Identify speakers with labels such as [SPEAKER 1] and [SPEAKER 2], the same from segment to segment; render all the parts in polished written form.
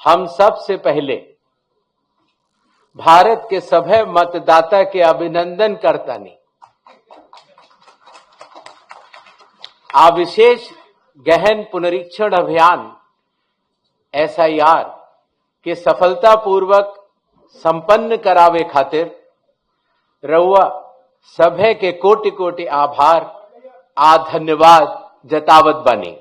[SPEAKER 1] हम सबसे पहले भारत के सभे मतदाता के अभिनंदन करतानी आ विशेष गहन पुनरीक्षण अभियान SIR के सफलतापूर्वक संपन्न करावे खातिर रउआ सभे के कोटि कोटि आभार आ धन्यवाद जतावत बानी।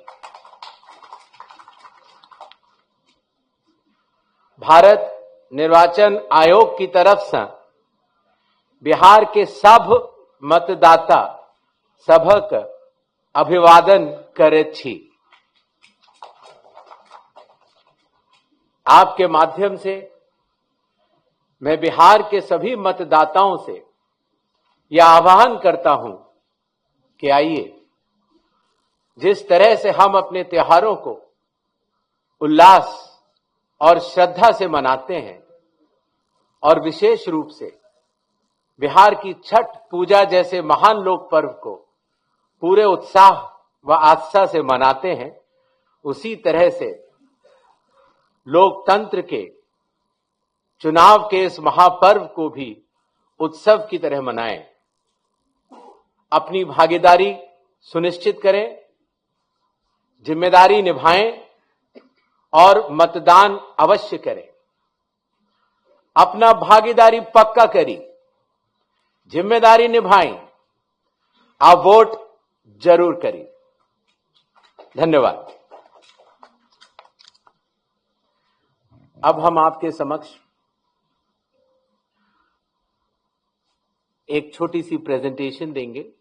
[SPEAKER 1] भारत निर्वाचन आयोग की तरफ से बिहार के सब मतदाता सभक अभिवादन करैत छी। आपके माध्यम से मैं बिहार के सभी मतदाताओं से यह आह्वान करता हूं कि आइए, जिस तरह से हम अपने त्योहारों को उल्लास और श्रद्धा से मनाते हैं और विशेष रूप से बिहार की छठ पूजा जैसे महान लोक पर्व को पूरे उत्साह व आस्था से मनाते हैं, उसी तरह से लोकतंत्र के चुनाव के इस महापर्व को भी उत्सव की तरह मनाएं। अपनी भागीदारी सुनिश्चित करें, जिम्मेदारी निभाएं और मतदान अवश्य करें। अपना भागीदारी पक्का करी, जिम्मेदारी निभाएं, आप वोट जरूर करें। धन्यवाद। अब हम आपके समक्ष एक छोटी सी प्रेजेंटेशन देंगे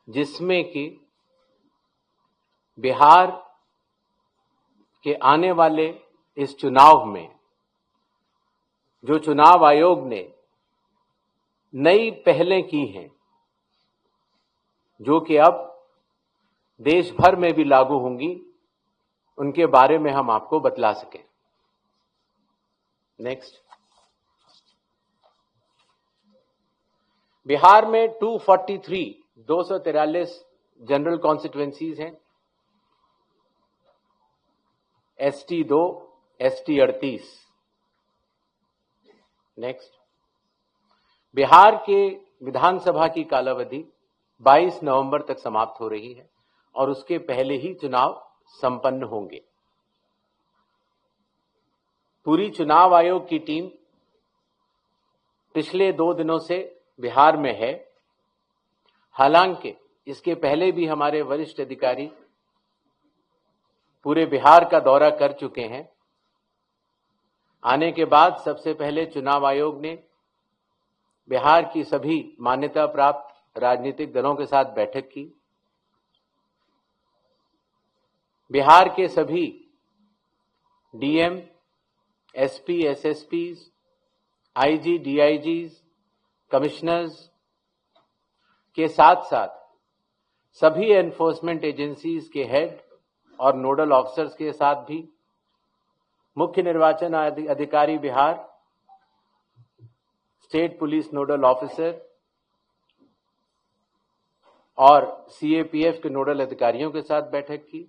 [SPEAKER 1] जिसमें कि बिहार के आने वाले इस चुनाव में जो चुनाव आयोग ने नई पहलें की हैं, जो कि अब देश भर में भी लागू होंगी, उनके बारे में हम आपको बतला सकें। नेक्स्ट। बिहार में 243 जनरल कॉन्स्टिट्युएंसीज हैं। ST 2, ST 38। नेक्स्ट। बिहार के विधानसभा की कालावधि 22 नवंबर तक समाप्त हो रही है और उसके पहले ही चुनाव संपन्न होंगे। पूरी चुनाव आयोग की टीम पिछले 2 दिनों से बिहार में है। हालांकि इसके पहले भी हमारे वरिष्ठ अधिकारी पूरे बिहार का दौरा कर चुके हैं। आने के बाद सबसे पहले चुनाव आयोग ने बिहार की सभी मान्यता प्राप्त राजनीतिक दलों के साथ बैठक की। बिहार के सभी DM, SP, SSPs, IG, DIGs, commissioners के साथ साथ सभी एनफोर्समेंट एजेंसीज के हेड और नोडल ऑफिसर्स के साथ भी मुख्य निर्वाचन अधिकारी Bihar, state police nodal officer और CAPF के नोडल अधिकारियों के साथ बैठक की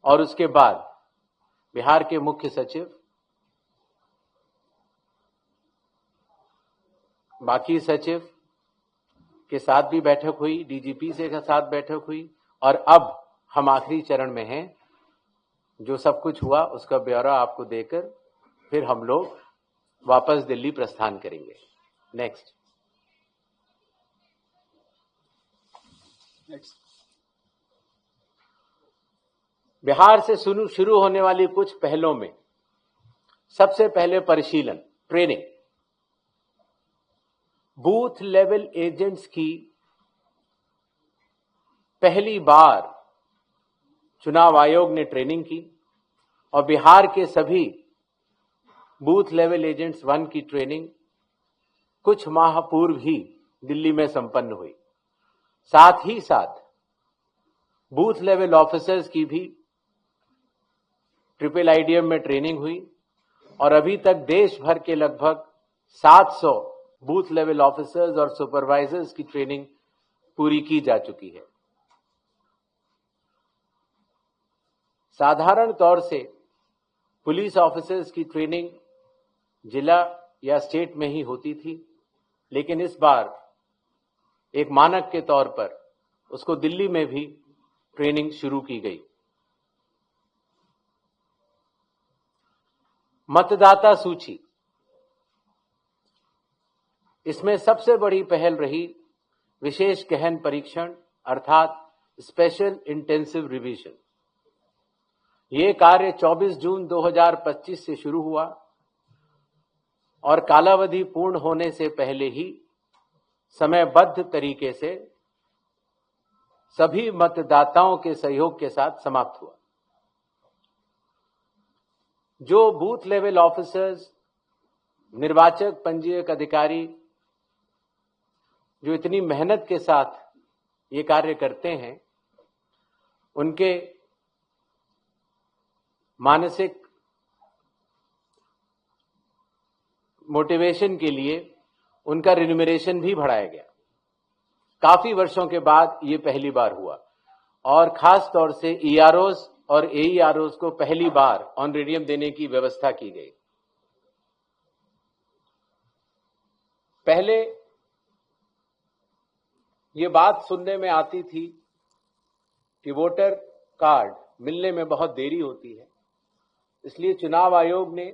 [SPEAKER 1] और उसके बाद बिहार के मुख्य सचिव, बाकी सचिव के साथ भी बैठक हुई, DGP से के साथ बैठक हुई और अब हम आखिरी चरण में हैं। जो सब कुछ हुआ उसका ब्यौरा आपको देकर फिर हम लोग वापस दिल्ली प्रस्थान करेंगे। नेक्स्ट। बिहार से शुरू होने वाली कुछ पहलों में सबसे पहले परिशीलन, ट्रेनिंग। बूथ लेवल एजेंट्स की पहली बार चुनाव आयोग ने ट्रेनिंग की और बिहार के सभी बूथ लेवल एजेंट्स 1 की ट्रेनिंग कुछ माह पूर्व ही दिल्ली में संपन्न हुई। साथ ही साथ बूथ लेवल ऑफिसर्स की भी IIIDM में ट्रेनिंग हुई और अभी तक देश भर के लगभग 700 बूथ लेवल ऑफिसर्स और सुपरवाइजर्स की ट्रेनिंग पूरी की जा चुकी है। साधारण तौर से पुलिस ऑफिसर्स की ट्रेनिंग जिला या स्टेट में ही होती थी, लेकिन इस बार एक मानक के तौर पर उसको दिल्ली में भी ट्रेनिंग शुरू की गई। मतदाता सूची, इसमें सबसे बड़ी पहल रही विशेष गहन परीक्षण अर्थात स्पेशल इंटेंसिव रिवीजन। ये कार्य 24 जून 2025 से शुरू हुआ और कालावधि पूर्ण होने से पहले ही समयबद्ध तरीके से सभी मतदाताओं के सहयोग के साथ समाप्त हुआ। जो बूथ लेवल ऑफिसर्स, निर्वाचक पंजीयक अधिकारी जो इतनी मेहनत के साथ ये कार्य करते हैं, उनके मानसिक मोटिवेशन के लिए उनका रिन्यूमरेशन भी बढ़ाया गया। काफी वर्षों के बाद ये पहली बार हुआ और खास तौर से ईआरओस और एईआरओस को पहली बार ऑनरेडियम देने की व्यवस्था की गई। पहले ये बात सुनने में आती थी कि वोटर कार्ड मिलने में बहुत देरी होती है, इसलिए चुनाव आयोग ने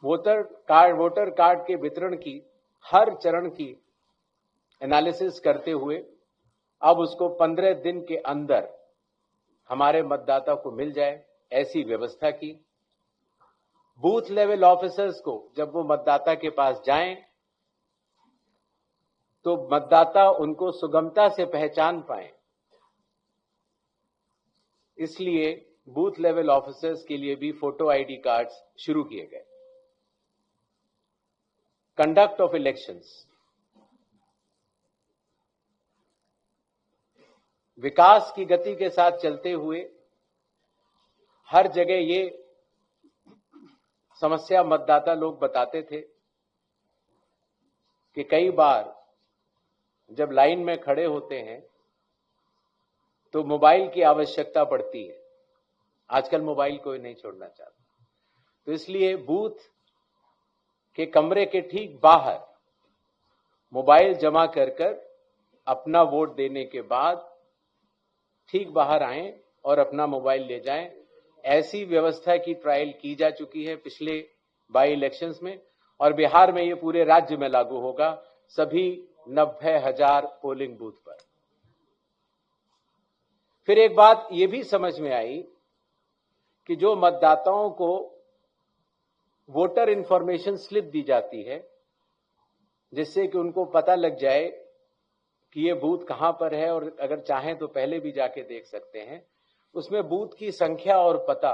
[SPEAKER 1] वोटर कार्ड के वितरण की हर चरण की एनालिसिस करते हुए अब उसको 15 दिन के अंदर हमारे मतदाता को मिल जाए, ऐसी व्यवस्था की। बूथ लेवल ऑफिसर्स को जब वो मतदाता के पास जाएं तो मतदाता उनको सुगमता से पहचान पाए, इसलिए बूथ लेवल ऑफिसर्स के लिए भी फोटो आईडी कार्ड्स शुरू किए गए। कंडक्ट ऑफ इलेक्शंस, विकास की गति के साथ चलते हुए हर जगह ये समस्या मतदाता लोग बताते थे कि कई बार जब लाइन में खड़े होते हैं तो मोबाइल की आवश्यकता पड़ती है। आजकल मोबाइल कोई नहीं छोड़ना चाहता, तो इसलिए बूथ के कमरे के ठीक बाहर मोबाइल जमा कर अपना वोट देने के बाद ठीक बाहर आएं और अपना मोबाइल ले जाएं। ऐसी व्यवस्था की ट्रायल की जा चुकी है पिछले बाई इलेक्शंस में और बिहार में ये पूरे राज्य में लागू होगा, सभी 90,000 पोलिंग बूथ पर। फिर एक बात ये भी समझ में आई कि जो मतदाताओं को वोटर इंफॉर्मेशन स्लिप दी जाती है, जिससे कि उनको पता लग जाए कि ये बूथ कहां पर है और अगर चाहें तो पहले भी जाके देख सकते हैं, उसमें बूथ की संख्या और पता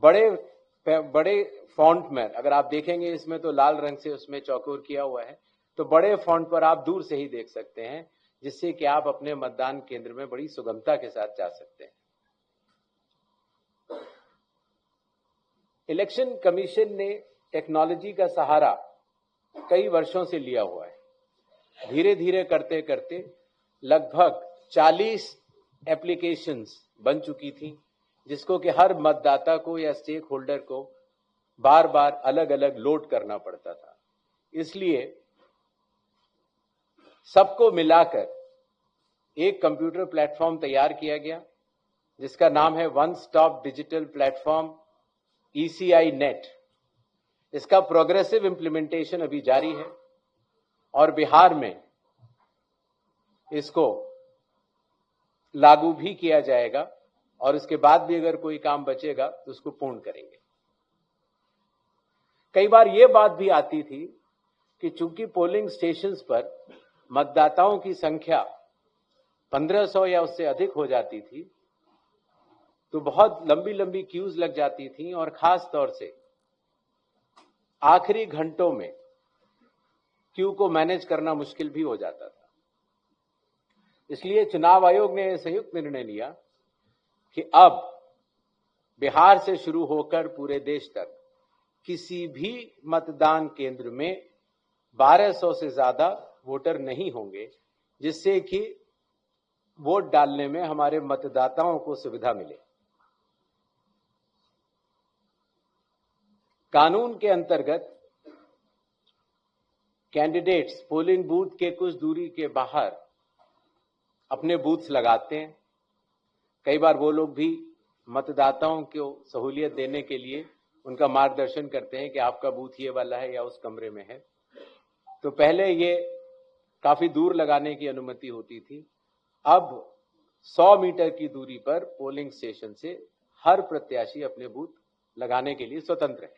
[SPEAKER 1] बड़े फॉन्ट में, अगर आप देखेंगे इसमें तो लाल रंग से उसमें चौकोर किया हुआ है, तो बड़े फॉन्ट पर आप दूर से ही देख सकते हैं, जिससे कि आप अपने मतदान केंद्र में बड़ी सुगमता के साथ जा सकते हैं। इलेक्शन कमीशन ने टेक्नोलॉजी का सहारा कई वर्षों से लिया हुआ है। धीरे धीरे करते करते लगभग 40 एप्लीकेशंस बन चुकी थी, जिसको कि हर मतदाता को या स्टेक होल्डर को बार बार अलग अलग लोड करना पड़ता था। इसलिए सबको मिलाकर एक कंप्यूटर प्लेटफॉर्म तैयार किया गया, जिसका नाम है one stop digital platform ECI net. इसका प्रोग्रेसिव इंप्लीमेंटेशन अभी जारी है और बिहार में इसको लागू भी किया जाएगा और इसके बाद भी अगर कोई काम बचेगा तो उसको पूर्ण करेंगे। कई बार यह बात भी आती थी कि चूंकि पोलिंग स्टेशंस पर मतदाताओं की संख्या 1500 या उससे अधिक हो जाती थी, तो बहुत लंबी लंबी क्यूज लग जाती थी और खास तौर से आखिरी घंटों में क्यू को मैनेज करना मुश्किल भी हो जाता था। इसलिए चुनाव आयोग ने संयुक्त निर्णय लिया कि अब बिहार से शुरू होकर पूरे देश तक किसी भी मतदान केंद्र में 1200 से ज्यादा वोटर नहीं होंगे, जिससे कि वोट डालने में हमारे मतदाताओं को सुविधा मिले। कानून के अंतर्गत कैंडिडेट्स पोलिंग बूथ के कुछ दूरी के बाहर अपने बूथ्स लगाते हैं। कई बार वो लोग भी मतदाताओं को सहूलियत देने के लिए उनका मार्गदर्शन करते हैं कि आपका बूथ ये वाला है या उस कमरे में है। तो पहले ये काफी दूर लगाने की अनुमति होती थी, अब 100 मीटर की दूरी पर पोलिंग स्टेशन से हर प्रत्याशी अपने बूथ लगाने के लिए स्वतंत्र है।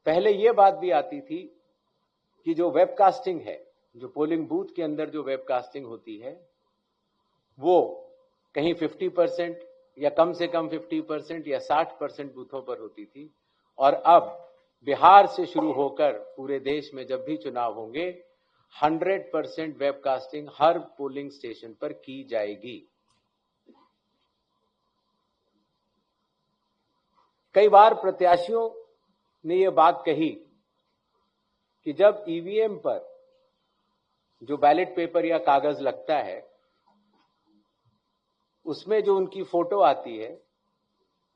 [SPEAKER 1] पहले यह बात भी आती थी कि जो वेबकास्टिंग है, जो पोलिंग बूथ के अंदर जो वेबकास्टिंग होती है, वो कहीं 50% या कम से कम 50% या 60% बूथों पर होती थी। और अब बिहार से शुरू होकर पूरे देश में जब भी चुनाव होंगे 100% वेबकास्टिंग हर पोलिंग स्टेशन पर की जाएगी। कई बार प्रत्याशियों ने यह बात कही कि जब ईवीएम पर जो बैलेट पेपर या कागज लगता है उसमें जो उनकी फोटो आती है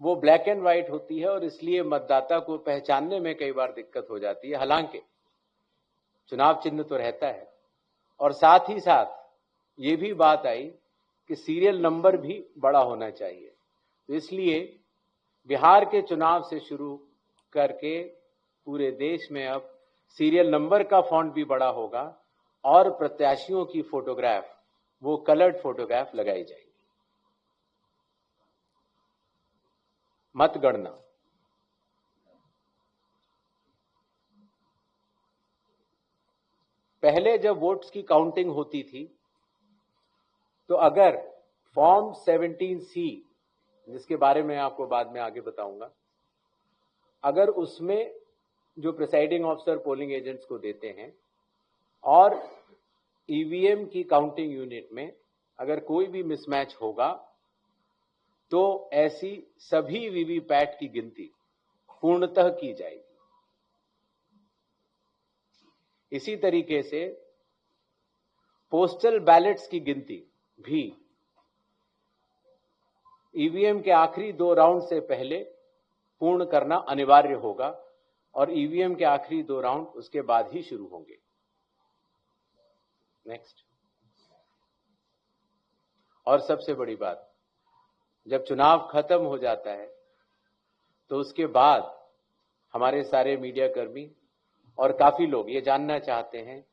[SPEAKER 1] वो ब्लैक एंड व्हाइट होती है और इसलिए मतदाता को पहचानने में कई बार दिक्कत हो जाती है। हालांकि चुनाव चिन्ह तो रहता है और साथ ही साथ ये भी बात आई कि सीरियल नंबर भी बड़ा होना चाहिए। तो इसलिए बिहार के चुनाव से शुरू करके पूरे देश में अब सीरियल नंबर का फॉन्ट भी बड़ा होगा और प्रत्याशियों की फोटोग्राफ वो कलर्ड फोटोग्राफ लगाई जाएगी। मतगणना पहले जब वोट्स की काउंटिंग होती थी तो अगर फॉर्म 17C, जिसके बारे में आपको बाद में आगे बताऊंगा, अगर उसमें जो प्रिसाइडिंग ऑफिसर पोलिंग एजेंट्स को देते हैं और ईवीएम की काउंटिंग यूनिट में अगर कोई भी मिसमैच होगा तो ऐसी सभी वीवीपैट की गिनती पूर्णतः की जाएगी। इसी तरीके से पोस्टल बैलेट्स की गिनती भी ईवीएम के आखिरी 2 राउंड से पहले पूर्ण करना अनिवार्य होगा और ईवीएम के आखिरी 2 राउंड उसके बाद ही शुरू होंगे। नेक्स्ट, और सबसे बड़ी बात, जब चुनाव खत्म हो जाता है तो उसके बाद हमारे सारे मीडिया कर्मी और काफी लोग ये जानना चाहते हैं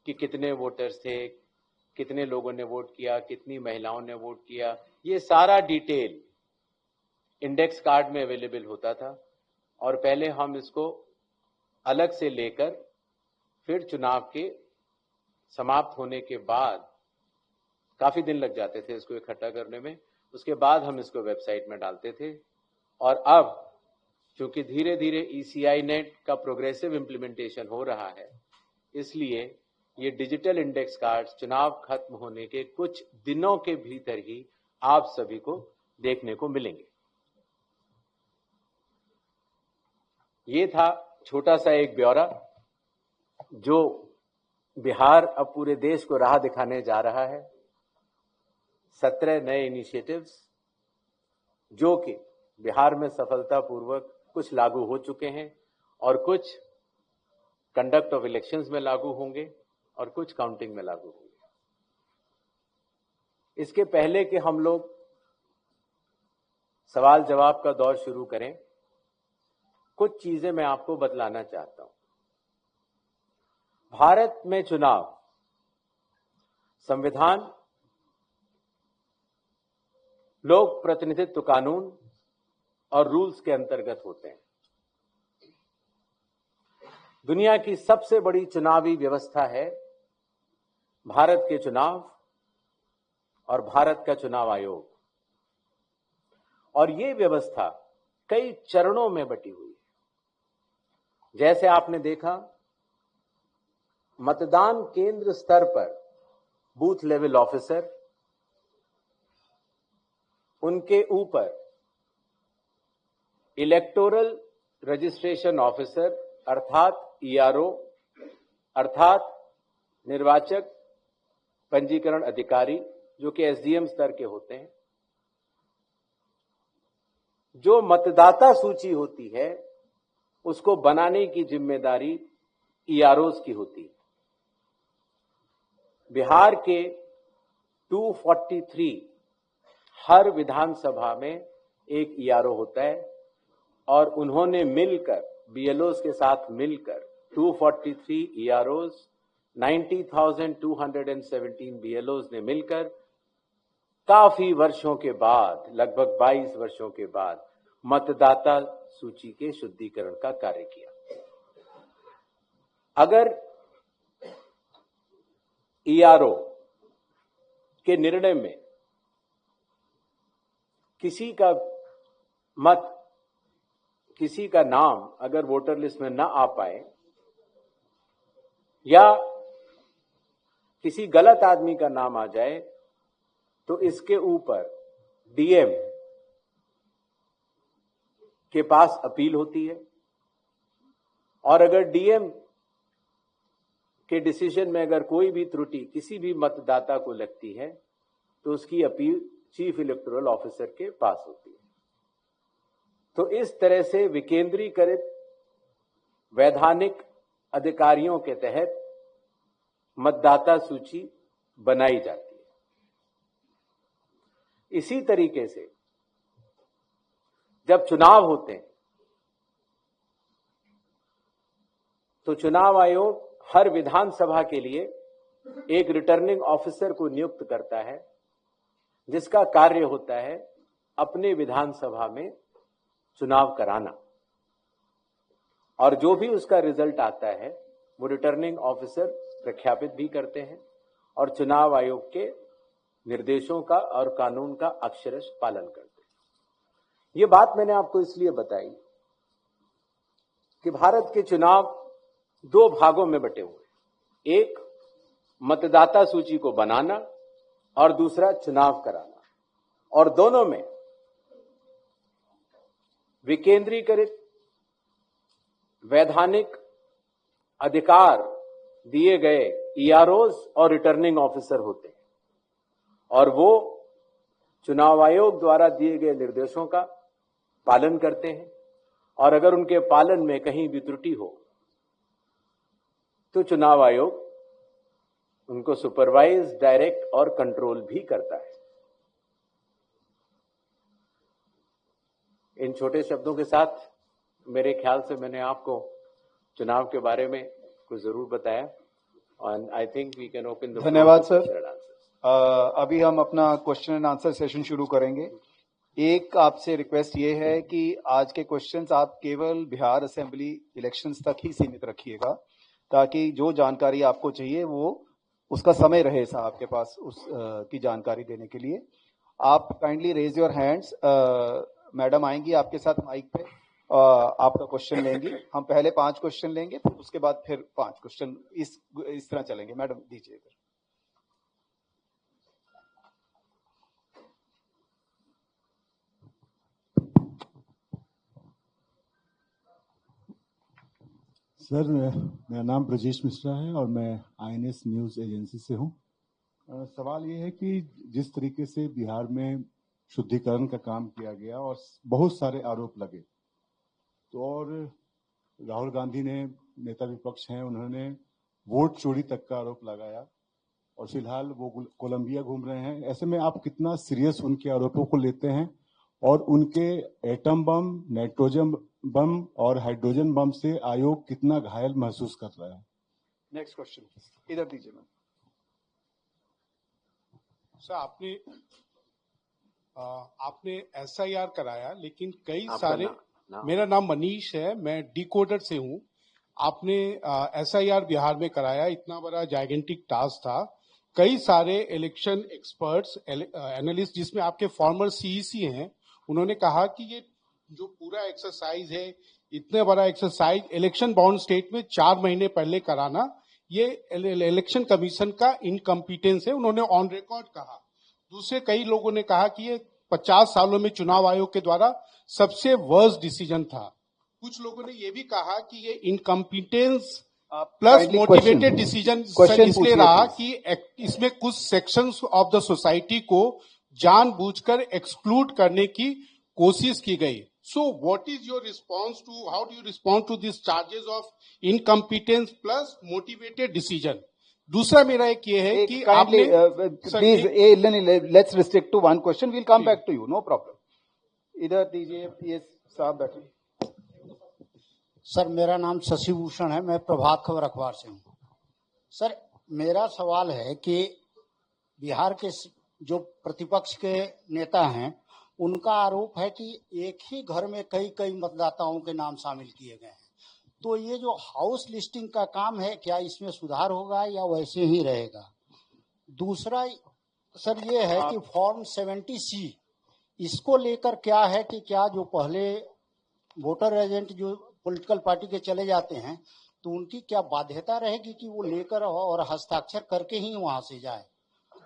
[SPEAKER 1] कि कितने वोटर्स थे, कितने लोगों ने वोट किया, कितनी महिलाओं ने वोट किया। ये सारा डिटेल इंडेक्स कार्ड में अवेलेबल होता था और पहले हम इसको अलग से लेकर फिर चुनाव के समाप्त होने के बाद काफी दिन लग जाते थे इसको इकट्ठा करने में, उसके बाद हम इसको वेबसाइट में डालते थे। और अब क्योंकि धीरे धीरे ECI नेट का प्रोग्रेसिव इंप्लीमेंटेशन हो रहा है, इसलिए ये डिजिटल इंडेक्स कार्ड्स चुनाव खत्म होने के कुछ दिनों के भीतर ही आप सभी को देखने को मिलेंगे। ये था छोटा सा एक ब्यौरा जो बिहार अब पूरे देश को राह दिखाने जा रहा है। 17 नए इनिशिएटिव्स जो कि बिहार में सफलतापूर्वक कुछ लागू हो चुके हैं और कुछ कंडक्ट ऑफ इलेक्शंस में लागू होंगे और कुछ काउंटिंग में लागू होंगे। इसके पहले कि हम लोग सवाल जवाब का दौर शुरू करें, कुछ चीजें मैं आपको बतलाना चाहता हूं। भारत में चुनाव संविधान, लोक प्रतिनिधित्व कानून और रूल्स के अंतर्गत होते हैं। दुनिया की सबसे बड़ी चुनावी व्यवस्था है भारत के चुनाव और भारत का चुनाव आयोग, और ये व्यवस्था कई चरणों में बटी हुई है। जैसे आपने देखा, मतदान केंद्र स्तर पर बूथ लेवल ऑफिसर, उनके ऊपर इलेक्टोरल रजिस्ट्रेशन ऑफिसर अर्थात ERO अर्थात निर्वाचक पंजीकरण अधिकारी, जो कि SDM स्तर के होते हैं, जो मतदाता सूची होती है उसको बनाने की जिम्मेदारी ईआरओज की होती है। बिहार के 243 हर विधानसभा में एक ईआरओ होता है और उन्होंने मिलकर बीएलओज के साथ मिलकर 243 ईआरओज 90,217 बीएलओज ने मिलकर काफी वर्षों के बाद, लगभग 22 वर्षों के बाद मतदाता सूची के शुद्धिकरण का कार्य किया। अगर ईआरओ के निर्णय में किसी का मत, किसी का नाम अगर वोटर लिस्ट में ना आ पाए या किसी गलत आदमी का नाम आ जाए तो इसके ऊपर डीएम के पास अपील होती है और अगर डीएम के डिसीजन में अगर कोई भी त्रुटि किसी भी मतदाता को लगती है तो उसकी अपील चीफ इलेक्टोरल ऑफिसर के पास होती है। तो इस तरह से विकेंद्रीकृत वैधानिक अधिकारियों के तहत मतदाता सूची बनाई जाती है। इसी तरीके से जब चुनाव होते हैं तो चुनाव आयोग हर विधानसभा के लिए एक रिटर्निंग ऑफिसर को नियुक्त करता है जिसका कार्य होता है अपने विधानसभा में चुनाव कराना और जो भी उसका रिजल्ट आता है वो रिटर्निंग ऑफिसर प्रख्यापित भी करते हैं और चुनाव आयोग के निर्देशों का और कानून का अक्षरशः पालन करते हैं। ये बात मैंने आपको इसलिए बताई कि भारत के चुनाव दो भागों में बटे हुए, एक मतदाता सूची को बनाना और दूसरा चुनाव कराना, और दोनों में विकेंद्रीकृत वैधानिक अधिकार दिए गए ईआरओज और रिटर्निंग ऑफिसर होते हैं और वो चुनाव आयोग द्वारा दिए गए निर्देशों का पालन करते हैं और अगर उनके पालन में कहीं भी त्रुटि हो तो चुनाव आयोग उनको सुपरवाइज, डायरेक्ट और कंट्रोल भी करता है। इन छोटे शब्दों के साथ मेरे ख्याल से मैंने आपको चुनाव के बारे में कुछ जरूर बताया और I think we can open the.
[SPEAKER 2] धन्यवाद सर। अभी हम अपना क्वेश्चन एंड आंसर सेशन शुरू करेंगे। एक आपसे रिक्वेस्ट ये है कि आज के क्वेश्चंस आप केवल बिहार असेंबली इलेक्शंस तक ही सीमित रखिएगा ताकि जो जानकारी आपको चाहिए वो उसका समय रहे साहब आपके पास उस की जानकारी देने के लिए। आप kindly raise your hands. Madam आएंगी आपके साथ माइक पे, आपका क्वेश्चन लेंगी। हम पहले 5 क्वेश्चन लेंगे फिर उसके बाद फिर 5 क्वेश्चन इस तरह चलेंगे। मैडम दीजिए इधर।
[SPEAKER 3] सर, मेरा नाम ब्रजेश मिश्रा है और मैं आईएनएस न्यूज एजेंसी से हूं। सवाल ये है कि जिस तरीके से बिहार में शुद्धिकरण का काम किया गया और बहुत सारे आरोप लगे, तो और राहुल गांधी ने, नेता विपक्ष हैं, उन्होंने वोट चोरी तक का आरोप लगाया और फिलहाल वो कोलंबिया घूम रहे हैं। ऐसे में आप कितना सीरियस उनके आरोपों को लेते हैं और उनके एटम बम, नाइट्रोजन बम और हाइड्रोजन बम से आयोग कितना घायल महसूस कर रहा है?
[SPEAKER 2] नेक्स्ट क्वेश्चन इधर दीजिए मैम।
[SPEAKER 4] सर, आपने एसआईआर कराया लेकिन कई सारे मेरा नाम मनीष है, मैं डिकोडर से हूं। आपने एसआईआर बिहार में कराया, इतना बड़ा जाइगेंटिक टास्क था। कई सारे इलेक्शन एक्सपर्ट्स, एनालिस्ट, जिसमें आपके फॉर्मर सीईसी हैं, उन्होंने कहा कि ये जो पूरा एक्सरसाइज है, इतने बड़ा एक्सरसाइज इलेक्शन बाउंड स्टेट में 4 महीने पहले कराना, ये इलेक्शन कमीशन का इनकम्पिटेंस है, उन्होंने ऑन रिकॉर्ड कहा। दूसरे कई लोगों ने कहा कि ये 50 सालों में चुनाव आयोग के द्वारा सबसे वर्स्ट डिसीजन था। कुछ लोगों ने ये भी कहा कि ये इनकम्पिटेंस प्लस मोटिवेटेड डिसीजन इसलिए रहा कि इसमें कुछ सेक्शंस ऑफ द सोसाइटी को जानबूझकर एक्सक्लूड करने की कोशिश की गई. So what is your response to, how do you respond to these charges of incompetence plus motivated decision? दूसरा मेरा एक ये है कि
[SPEAKER 2] kindly
[SPEAKER 4] Sir,
[SPEAKER 2] please let's restrict to one question. We'll come back to you. No problem. इधर दीजिए, ये साहब बैठे.
[SPEAKER 5] सर मेरा नाम शशि भूषण है, मैं प्रभात खबर अखबार से हूँ. सर मेरा सवाल है कि बिहार के जो प्रतिपक्ष के नेता हैं उनका आरोप है कि एक ही घर में कई कई मतदाताओं के नाम शामिल किए गए हैं. तो ये जो हाउस लिस्टिंग का काम है, क्या इसमें सुधार होगा या वैसे ही रहेगा? दूसरा सर ये है कि फॉर्म 70C इसको लेकर क्या है कि क्या जो पहले वोटर एजेंट जो पॉलिटिकल पार्टी के चले जाते हैं तो उनकी क्या बाध्यता रहेगी कि वो लेकर और हस्ताक्षर करके ही वहां से जाए?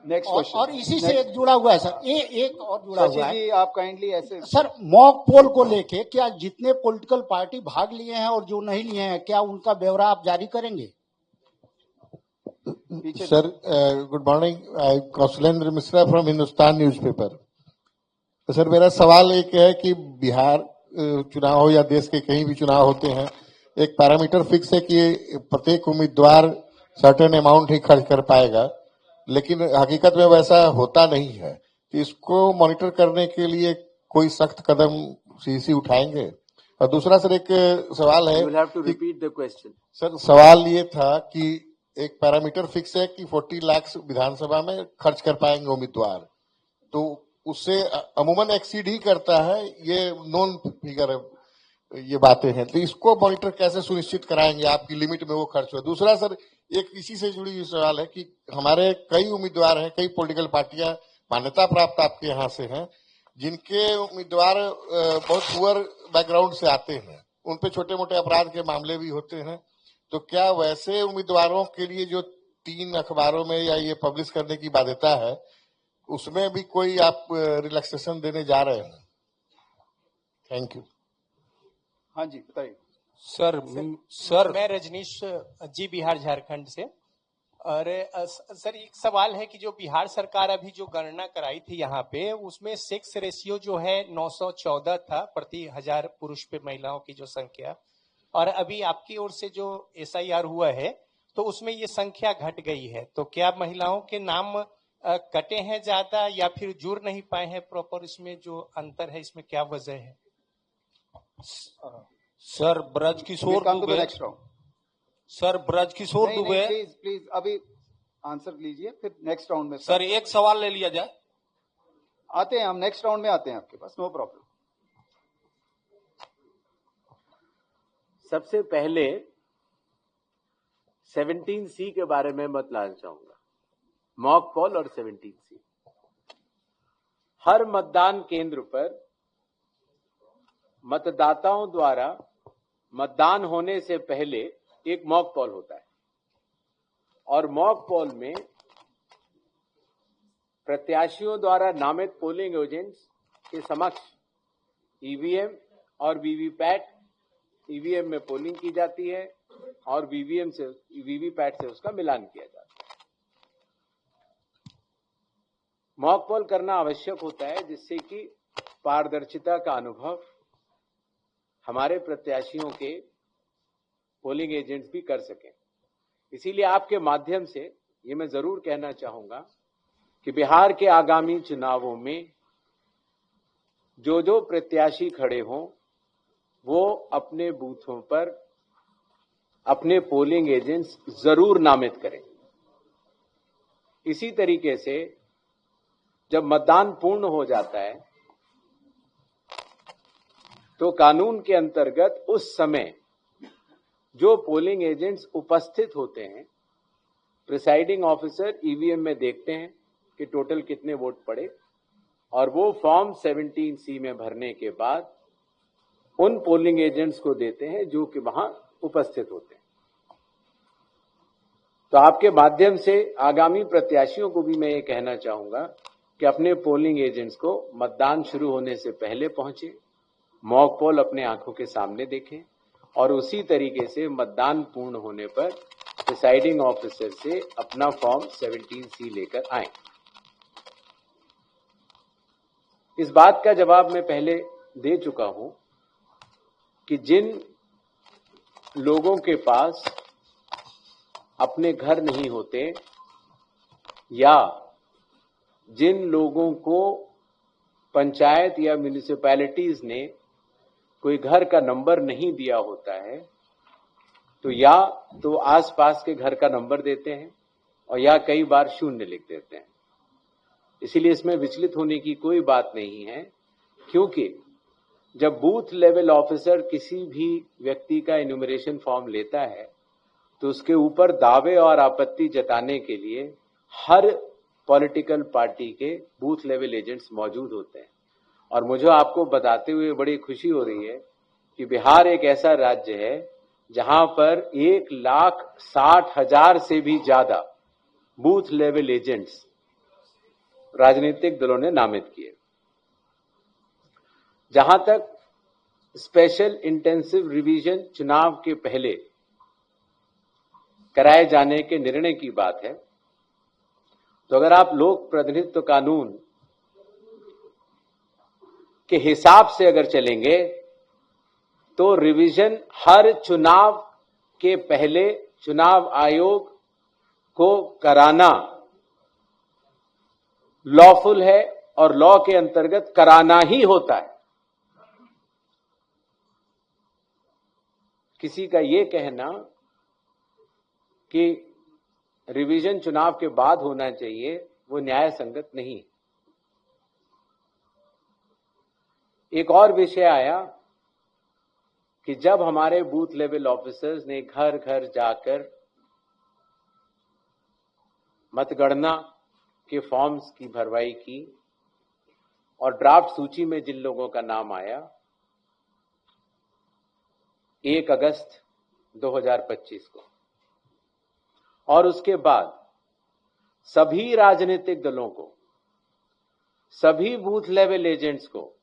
[SPEAKER 2] Next question.
[SPEAKER 5] और इसी से एक जुड़ा हुआ है सर, एक और जुड़ा हुआ है.
[SPEAKER 2] जी आप काइंडली ऐसे.
[SPEAKER 5] सर मॉक पोल को लेके क्या जितने पॉलिटिकल पार्टी भाग लिए हैं और जो नहीं लिए हैं, क्या उनका ब्यौरा आप जारी करेंगे?
[SPEAKER 6] Sir good morning, Kaushlendra Mishra from Hindustan newspaper. Sir मेरा सवाल एक है कि बिहार चुनाव हो या देश के कहीं भी चुनाव होते हैं, एक पैरामीटर फिक्स है कि प्रत्येक उम्मीदवार सर्टेन अमाउंट ही खर्च कर पाएगा, लेकिन हकीकत में वैसा होता नहीं है. तो इसको मॉनिटर करने के लिए कोई सख्त कदम सीसी उठाएंगे? और दूसरा सर एक सवाल है.
[SPEAKER 1] You will have to repeat the question.
[SPEAKER 6] Sir सवाल ये था कि एक पैरामीटर फिक्स है कि 40 लाख विधानसभा में खर्च कर पाएंगे उम्मीदवार, तो उससे अमूमन एक्सीड ही करता है, ये नॉन फिगर है, ये बातें हैं. तो इसको मॉनिटर कैसे सुनिश्चित कराएंगे आपकी लिमिट में वो खर्च हो? दूसरा सर एक इसी से जुड़ी हुई सवाल है कि हमारे कई उम्मीदवार हैं, कई पॉलिटिकल पार्टियां मान्यता प्राप्त आपके यहाँ से हैं, जिनके उम्मीदवार बहुत पुअर बैकग्राउंड से आते हैं, उन पे छोटे मोटे अपराध के मामले भी होते हैं. तो क्या वैसे उम्मीदवारों के लिए जो 3 अखबारों में या ये पब्लिश करने की बाध्यता है, उसमें भी कोई आप रिलैक्सेशन देने जा रहे हैं? Thank you.
[SPEAKER 2] हाँ जी बताइए.
[SPEAKER 7] सर मैं रजनीश जी बिहार झारखंड से. और सर एक सवाल है कि जो बिहार सरकार अभी जो गणना कराई थी यहाँ पे, उसमें सेक्स रेशियो जो है 914 था प्रति 1000 पुरुष पे महिलाओं की जो संख्या, और अभी आपकी ओर से जो SIR हुआ है तो उसमें ये संख्या घट गई है. तो क्या महिलाओं के नाम कटे हैं ज्यादा या फिर जुड़ नहीं पाए हैं प्रॉपर? इसमें जो अंतर है इसमें क्या वजह है?
[SPEAKER 5] Sir Brajkishore Dubey. Sir Brajkishore Dubey.
[SPEAKER 2] Please अभी आंसर लीजिए, फिर नेक्स्ट राउंड में.
[SPEAKER 5] सर एक सवाल ले लिया जाए.
[SPEAKER 2] आते हैं हम, नेक्स्ट राउंड में आते हैं आपके पास, नो प्रॉब्लम.
[SPEAKER 1] सबसे पहले 17C के बारे में बतलाना चाहूंगा. मॉक पोल और 17C. हर मतदान केंद्र पर मतदाताओं द्वारा मतदान होने से पहले एक मॉक पोल होता है, और मॉक पोल में प्रत्याशियों द्वारा नामित पोलिंग एजेंट्स के समक्ष ईवीएम और वीवीपैट, ईवीएम में पोलिंग की जाती है और वीवीपैट से उसका मिलान किया जाता है. मॉक पोल करना आवश्यक होता है जिससे कि पारदर्शिता का अनुभव हमारे प्रत्याशियों के पोलिंग एजेंट्स भी कर सकें. इसीलिए आपके माध्यम से ये मैं जरूर कहना चाहूंगा कि बिहार के आगामी चुनावों में जो जो प्रत्याशी खड़े हों वो अपने बूथों पर अपने पोलिंग एजेंट्स जरूर नामित करें. इसी तरीके से जब मतदान पूर्ण हो जाता है तो कानून के अंतर्गत उस समय जो पोलिंग एजेंट्स उपस्थित होते हैं, प्रिसाइडिंग ऑफिसर ईवीएम में देखते हैं कि टोटल कितने वोट पड़े, और वो फॉर्म 17C में भरने के बाद उन पोलिंग एजेंट्स को देते हैं जो कि वहां उपस्थित होते हैं. तो आपके माध्यम से आगामी प्रत्याशियों को भी मैं ये कहना चाहूंगा कि अपने पोलिंग एजेंट्स को मतदान शुरू होने से पहले पहुंचे, मॉक पोल अपने आंखों के सामने देखें, और उसी तरीके से मतदान पूर्ण होने पर प्रिसाइडिंग ऑफिसर से अपना फॉर्म 17C लेकर आए. इस बात का जवाब मैं पहले दे चुका हूं कि जिन लोगों के पास अपने घर नहीं होते या जिन लोगों को पंचायत या म्युनिसिपैलिटीज ने कोई घर का नंबर नहीं दिया होता है, तो या तो आसपास के घर का नंबर देते हैं और या कई बार शून्य लिख देते हैं। इसीलिए इसमें विचलित होने की कोई बात नहीं है, क्योंकि जब बूथ लेवल ऑफिसर किसी भी व्यक्ति का इन्यूमरेशन फॉर्म लेता है तो उसके ऊपर दावे और आपत्ति जताने के लिए हर पॉलिटिकल पार्टी के बूथ लेवल एजेंट्स मौजूद होते हैं। और मुझे आपको बताते हुए बड़ी खुशी हो रही है कि बिहार एक ऐसा राज्य है जहां पर 1,60,000 से भी ज्यादा बूथ लेवल एजेंट्स राजनीतिक दलों ने नामित किए। जहां तक स्पेशल इंटेंसिव रिवीजन चुनाव के पहले कराए जाने के निर्णय की बात है, तो अगर आप लोक प्रतिनिधित्व कानून के हिसाब से अगर चलेंगे तो रिवीजन हर चुनाव के पहले चुनाव आयोग को कराना लॉफुल है और लॉ के अंतर्गत कराना ही होता है। किसी का यह कहना कि रिवीजन चुनाव के बाद होना चाहिए वो न्याय संगत नहीं। एक और विषय आया कि जब हमारे बूथ लेवल ऑफिसर्स ने घर घर जाकर मतगणना के फॉर्म्स की भरवाई की और ड्राफ्ट सूची में जिन लोगों का नाम आया 1 अगस्त 2025 को, और उसके बाद सभी राजनीतिक दलों को, सभी बूथ लेवल एजेंट्स को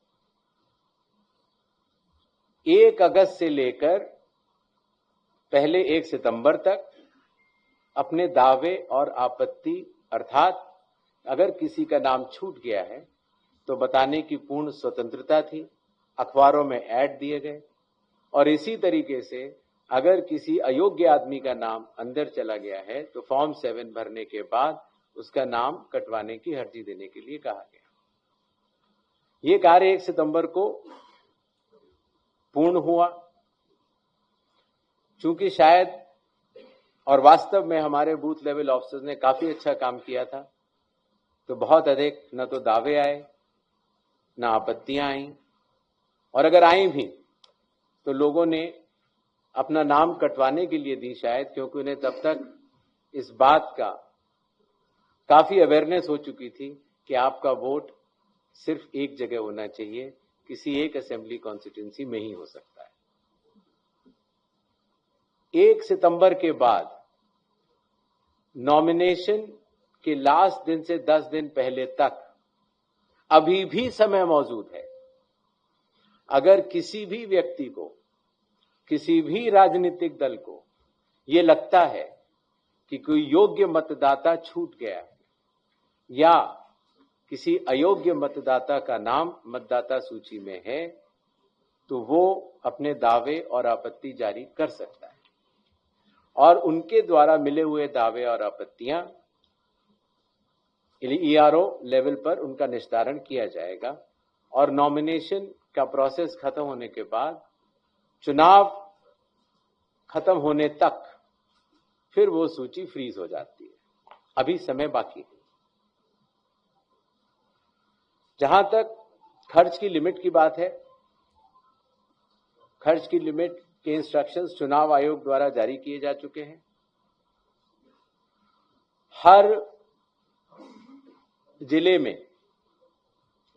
[SPEAKER 1] 1 अगस्त से लेकर पहले 1 सितंबर तक अपने दावे और आपत्ति, अर्थात अगर किसी का नाम छूट गया है तो बताने की पूर्ण स्वतंत्रता थी। अखबारों में ऐड दिए गए और इसी तरीके से अगर किसी अयोग्य आदमी का नाम अंदर चला गया है तो फॉर्म 7 भरने के बाद उसका नाम कटवाने की अर्जी देने के लिए कहा गया। ये कार्य 1 सितंबर को पूर्ण हुआ। चूंकि शायद और वास्तव में हमारे बूथ लेवल ऑफिसर्स ने काफी अच्छा काम किया था, तो बहुत अधिक न तो दावे आए न आपत्तियां आई, और अगर आई भी तो लोगों ने अपना नाम कटवाने के लिए दी, शायद क्योंकि उन्हें तब तक इस बात का काफी अवेयरनेस हो चुकी थी कि आपका वोट सिर्फ एक जगह होना चाहिए, किसी एक असेंबली कॉन्स्टिट्यूंसी में ही हो सकता है। 1 सितंबर के बाद नॉमिनेशन के लास्ट दिन से 10 दिन पहले तक अभी भी समय मौजूद है। अगर किसी भी व्यक्ति को, किसी भी राजनीतिक दल को यह लगता है कि कोई योग्य मतदाता छूट गया है या किसी अयोग्य मतदाता का नाम मतदाता सूची में है, तो वो अपने दावे और आपत्ति जारी कर सकता है और उनके द्वारा मिले हुए दावे और आपत्तियां ईआरओ लेवल पर उनका निस्तारण किया जाएगा और नॉमिनेशन का प्रोसेस खत्म होने के बाद चुनाव खत्म होने तक फिर वो सूची फ्रीज हो जाती है। अभी समय बाकी है। जहां तक खर्च की लिमिट की बात है, खर्च की लिमिट के इंस्ट्रक्शंस चुनाव आयोग द्वारा जारी किए जा चुके हैं। हर जिले में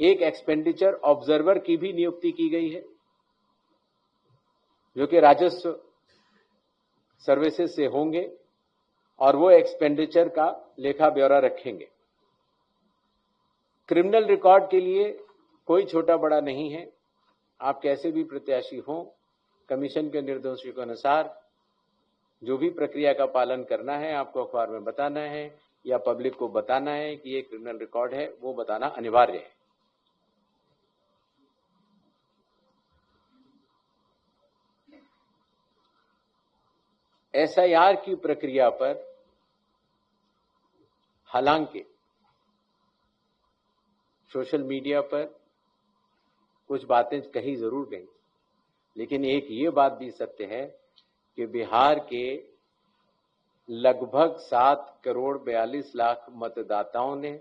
[SPEAKER 1] एक एक्सपेंडिचर ऑब्जर्वर की भी नियुक्ति की गई है, जो कि राजस्व सर्विसेज से होंगे और वो एक्सपेंडिचर का लेखा ब्यौरा रखेंगे। क्रिमिनल रिकॉर्ड के लिए कोई छोटा बड़ा नहीं है। आप कैसे भी प्रत्याशी हों, कमीशन के निर्देशों के अनुसार जो भी प्रक्रिया का पालन करना है आपको अखबार में बताना है या पब्लिक को बताना है कि ये क्रिमिनल रिकॉर्ड है, वो बताना अनिवार्य है। एसआईआर की प्रक्रिया पर हालांकि सोशल मीडिया पर कुछ बातें कही जरूर गई, लेकिन एक ये बात भी सत्य है कि बिहार के लगभग 7 करोड़ 42 लाख मतदाताओं ने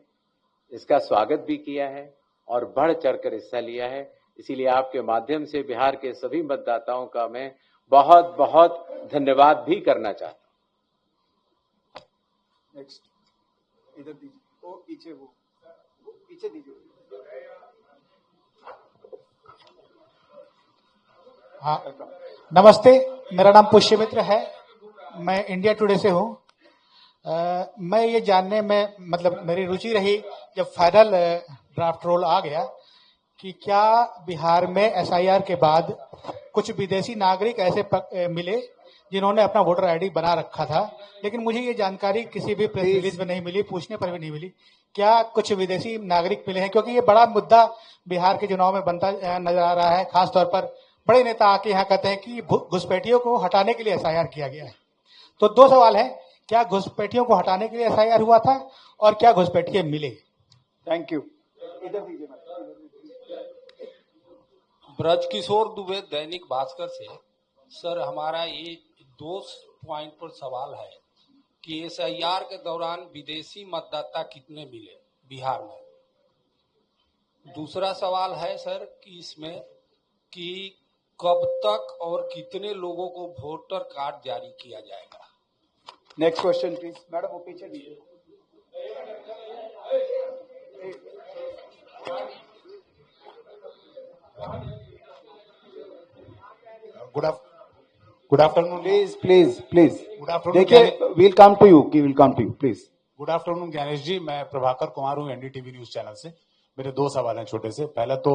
[SPEAKER 1] इसका स्वागत भी किया है और बढ़ चढ़कर हिस्सा लिया है। इसीलिए आपके माध्यम से बिहार के सभी मतदाताओं का मैं बहुत बहुत धन्यवाद भी करना चाहता हूं।
[SPEAKER 2] नेक्स्ट इधर दीजिए, वो पीछे दीजिए।
[SPEAKER 8] हाँ, नमस्ते, मेरा नाम पुष्यमित्र है, मैं इंडिया टुडे से हूँ। मैं ये जानने में मतलब मेरी रुचि रही जब फाइनल ड्राफ्ट रोल आ गया कि क्या बिहार में एसआईआर के बाद कुछ विदेशी नागरिक ऐसे मिले जिन्होंने अपना वोटर आईडी बना रखा था, लेकिन मुझे ये जानकारी किसी भी प्रेस रिलीज में नहीं मिली, पूछने पर भी नहीं मिली। क्या कुछ विदेशी नागरिक मिले हैं? क्योंकि ये बड़ा मुद्दा बिहार के चुनाव में बनता नजर आ रहा है। खासतौर पर बड़े नेता आके यहाँ कहते हैं कि घुसपैठियों को हटाने के लिए एसआईआर किया गया है। तो 2 सवाल है, क्या घुसपैठियों को हटाने के लिए एसआईआर हुआ था और क्या घुसपैठिए मिले?
[SPEAKER 2] Thank you. इधर दीजिए।
[SPEAKER 9] ब्रजकिशोर दुबे, दैनिक भास्कर से। सर, हमारा ये 2 पॉइंट पर सवाल है कि एसआईआर के दौरान विदेशी मतदाता कितने मिले बिहार में। दूसरा सवाल है सर कि इसमें कि कब तक और कितने लोगों को वोटर कार्ड जारी किया जाएगा।
[SPEAKER 2] Next question please. मैडम वो पीछे दीजिए।
[SPEAKER 10] Good afternoon
[SPEAKER 2] please
[SPEAKER 10] good afternoon.
[SPEAKER 2] देखिए, will come to you please.
[SPEAKER 10] Good afternoon Gyanesh ji, मैं प्रभाकर कुमार हूँ, एनडीटीवी न्यूज चैनल से। मेरे 2 सवाल हैं छोटे से। पहला तो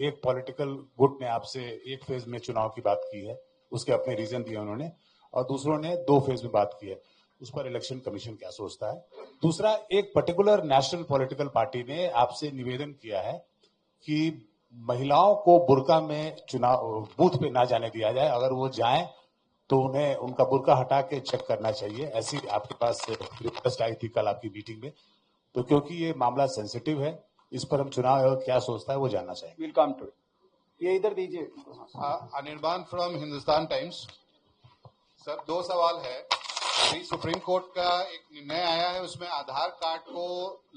[SPEAKER 10] एक पॉलिटिकल गुट ने आपसे एक फेज में चुनाव की बात की है, उसके अपने रीजन दिए उन्होंने, और दूसरों ने 2 फेज में बात की है। उस पर इलेक्शन कमीशन क्या सोचता है? दूसरा, एक पर्टिकुलर नेशनल पॉलिटिकल पार्टी ने आपसे निवेदन किया है कि महिलाओं को बुर्का में चुनाव बूथ पे ना जाने दिया जाए, अगर वो जाएं तो उन्हें उनका बुर्का हटा के चेक करना चाहिए। ऐसी आपके पास रिक्वेस्ट आई थी कल आपकी मीटिंग में। तो क्योंकि ये मामला सेंसिटिव है, इस पर हम चुनाव आयोग क्या सोचता है वो जानना चाहिए।
[SPEAKER 2] विल कम टू ये इधर दीजिए।
[SPEAKER 11] Anirban from Hindustan times. Sir, 2 सवाल है। अभी सुप्रीम कोर्ट का एक निर्णय आया है, उसमें आधार कार्ड को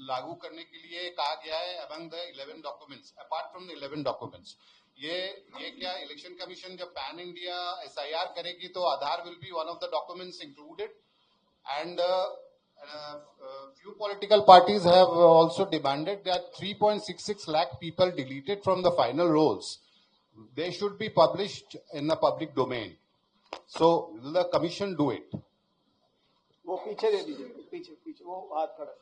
[SPEAKER 11] लागू करने के लिए कहा गया है among the 11 documents, apart from the 11 documents. ये क्या इलेक्शन कमीशन जब पैन इंडिया एसआईआर करेगी तो Aadhaar will be one of the documents included? And few political parties have also demanded that 3.66 lakh people deleted from the final rolls, they should be published in the public domain. So will the commission do it?
[SPEAKER 2] वो पीछे दे दीजिए, पीछे वो हाथ खड़ा।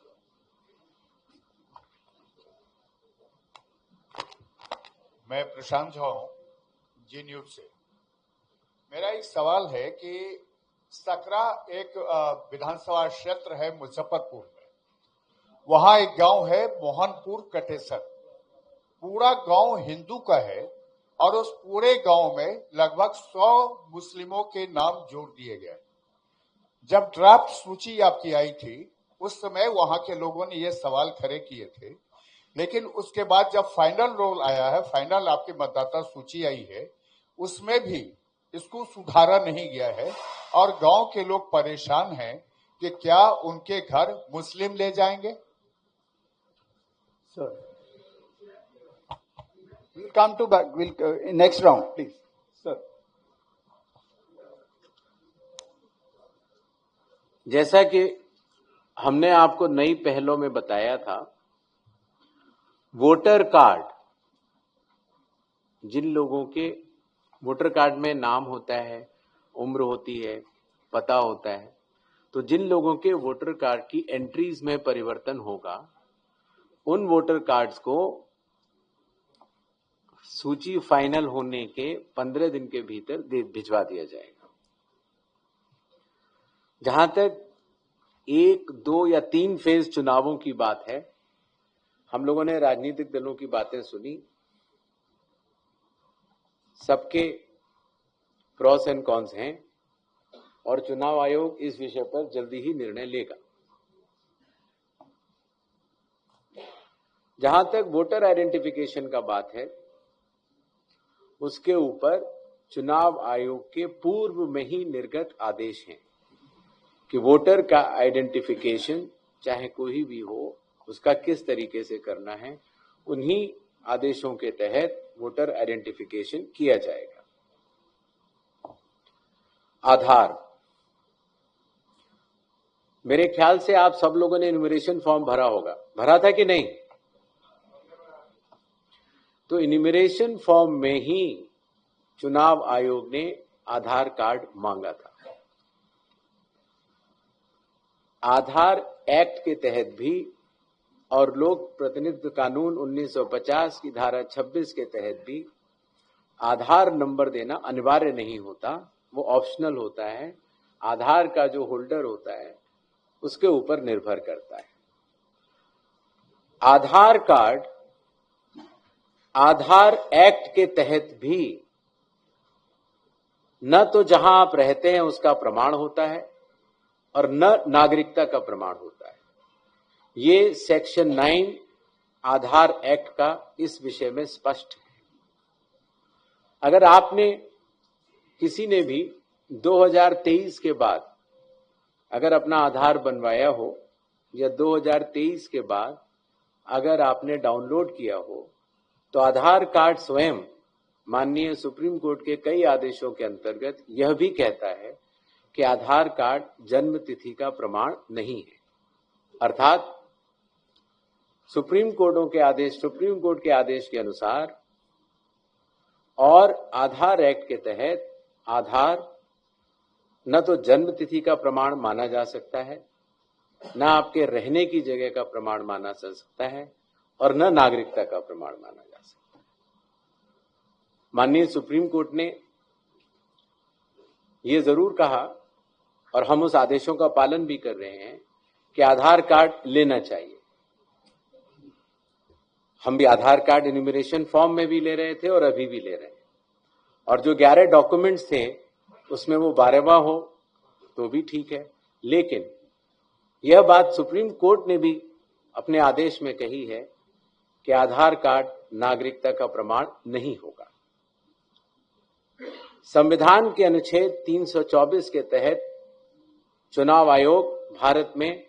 [SPEAKER 12] मैं प्रशांत झा हूं, जी news से। मेरा एक सवाल है कि सकरा एक विधानसभा क्षेत्र है मुजफ्फरपुर में, वहां एक गांव है मोहनपुर कटेसर। पूरा गांव हिंदू का है और उस पूरे गांव में लगभग 100 मुस्लिमों के नाम जोड़ दिए गए। जब ड्राफ्ट सूची आपकी आई थी उस समय वहां के लोगों ने ये सवाल खड़े किए थे, लेकिन उसके बाद जब फाइनल रोल आया है, फाइनल आपकी मतदाता सूची आई है, उसमें भी इसको सुधारा नहीं गया है और गांव के लोग परेशान हैं कि क्या उनके घर मुस्लिम ले जाएंगे।
[SPEAKER 2] Sir, we'll come to back. We'll next round, please, sir.
[SPEAKER 1] जैसा कि हमने आपको नई पहलों में बताया था, वोटर कार्ड, जिन लोगों के वोटर कार्ड में नाम होता है, उम्र होती है, पता होता है, तो जिन लोगों के वोटर कार्ड की एंट्रीज में परिवर्तन होगा, उन वोटर कार्ड्स को सूची फाइनल होने के 15 दिन के भीतर भिजवा दिया जाएगा। जहां तक 1, 2 या 3 फेज चुनावों की बात है, हम लोगों ने राजनीतिक दलों की बातें सुनी, सबके प्रॉस एंड कॉन्स हैं। और चुनाव आयोग इस विषय पर जल्दी ही निर्णय लेगा। जहां तक वोटर आइडेंटिफिकेशन का बात है, उसके ऊपर चुनाव आयोग के पूर्व में ही निर्गत आदेश हैं कि वोटर का आइडेंटिफिकेशन चाहे कोई भी हो, उसका किस तरीके से करना है। उन्हीं आदेशों के तहत वोटर आइडेंटिफिकेशन किया जाएगा। आधार, मेरे ख्याल से आप सब लोगों ने इन्यूमरेशन फॉर्म भरा होगा, भरा था कि नहीं? तो इन्यूमरेशन फॉर्म में ही चुनाव आयोग ने आधार कार्ड मांगा था। आधार एक्ट के तहत भी और लोक प्रतिनिधित्व कानून 1950 की धारा 26 के तहत भी आधार नंबर देना अनिवार्य नहीं होता, वो ऑप्शनल होता है। आधार का जो होल्डर होता है उसके ऊपर निर्भर करता है। आधार कार्ड आधार एक्ट के तहत भी न तो जहां आप रहते हैं उसका प्रमाण होता है और न नागरिकता का प्रमाण होता है। ये सेक्शन 9 आधार एक्ट का इस विषय में स्पष्ट है। अगर आपने किसी ने भी 2023 के बाद अगर अपना आधार बनवाया हो या 2023 के बाद अगर आपने डाउनलोड किया हो, तो आधार कार्ड स्वयं माननीय सुप्रीम कोर्ट के कई आदेशों के अंतर्गत यह भी कहता है कि आधार कार्ड जन्म तिथि का प्रमाण नहीं है। अर्थात सुप्रीम कोर्ट के आदेश के अनुसार और आधार एक्ट के तहत आधार न तो जन्म तिथि का प्रमाण माना जा सकता है, न आपके रहने की जगह का प्रमाण माना जा सकता है और न नागरिकता का प्रमाण माना जा सकता है। माननीय सुप्रीम कोर्ट ने ये जरूर कहा और हम उस आदेशों का पालन भी कर रहे हैं कि आधार कार्ड लेना चाहिए। हम भी आधार कार्ड इन्यूमरेशन फॉर्म में भी ले रहे थे और अभी भी ले रहे हैं, और जो 11 डॉक्यूमेंट्स थे उसमें वो 12वां हो तो भी ठीक है। लेकिन यह बात सुप्रीम कोर्ट ने भी अपने आदेश में कही है कि आधार कार्ड नागरिकता का प्रमाण नहीं होगा। संविधान के अनुच्छेद 324 के तहत चुनाव आयोग भारत में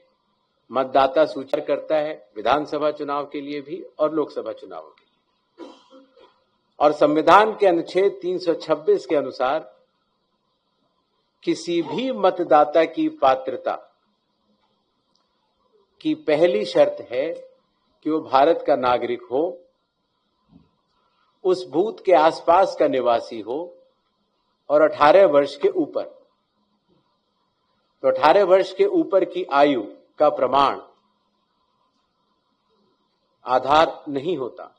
[SPEAKER 1] मतदाता सूची करता है, विधानसभा चुनाव के लिए भी और लोकसभा चुनावों के लिए। और संविधान के अनुच्छेद 326 के अनुसार किसी भी मतदाता की पात्रता की पहली शर्त है कि वो भारत का नागरिक हो, उस बूथ के आसपास का निवासी हो और 18 वर्ष के ऊपर। तो 18 वर्ष के ऊपर की आयु का प्रमाण आधार नहीं होता।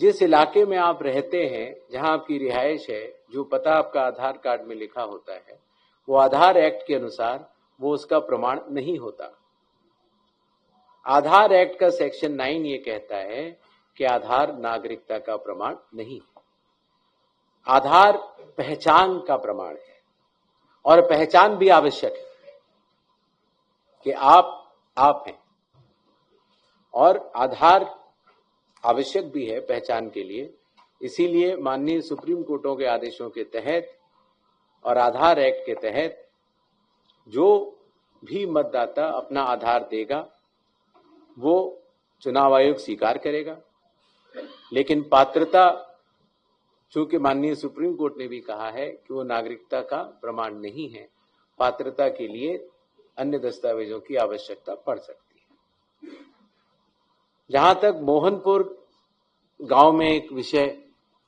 [SPEAKER 1] जिस इलाके में आप रहते हैं, जहां आपकी रिहाइश है, जो पता आपका आधार कार्ड में लिखा होता है, वो आधार एक्ट के अनुसार वो उसका प्रमाण नहीं होता। आधार एक्ट का सेक्शन 9 ये कहता है कि आधार नागरिकता का प्रमाण नहीं है। आधार पहचान का प्रमाण है और पहचान भी आवश्यक है कि आप हैं, और आधार आवश्यक भी है पहचान के लिए। इसीलिए माननीय सुप्रीम कोर्टों के आदेशों के तहत और आधार एक्ट के तहत जो भी मतदाता अपना आधार देगा वो चुनाव आयोग स्वीकार करेगा। लेकिन पात्रता, चूंकि माननीय सुप्रीम कोर्ट ने भी कहा है कि वो नागरिकता का प्रमाण नहीं है, पात्रता के लिए अन्य दस्तावेजों की आवश्यकता पड़ सकती है। जहां तक मोहनपुर गांव में एक विषय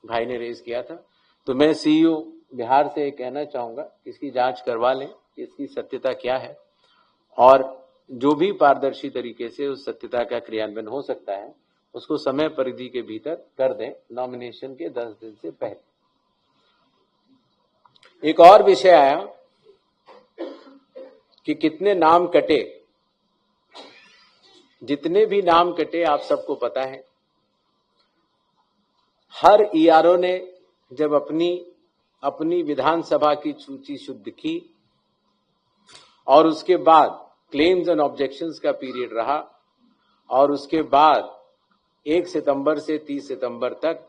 [SPEAKER 1] भाई ने रेज किया था, तो मैं सीईओ बिहार से कहना चाहूंगा इसकी जांच करवा लें, इसकी सत्यता क्या है, और जो भी पारदर्शी तरीके से उस सत्यता का क्रियान्वयन हो सकता है उसको समय परिधि के भीतर कर दें, नॉमिनेशन के 10 दिन से पहले। एक और विषय आया कि कितने नाम कटे। जितने भी नाम कटे आप सबको पता है। हर ईआरओ ने जब अपनी अपनी विधानसभा की सूची शुद्ध की और उसके बाद क्लेम्स एंड ऑब्जेक्शंस का पीरियड रहा और उसके बाद 1 सितंबर से 30 सितंबर तक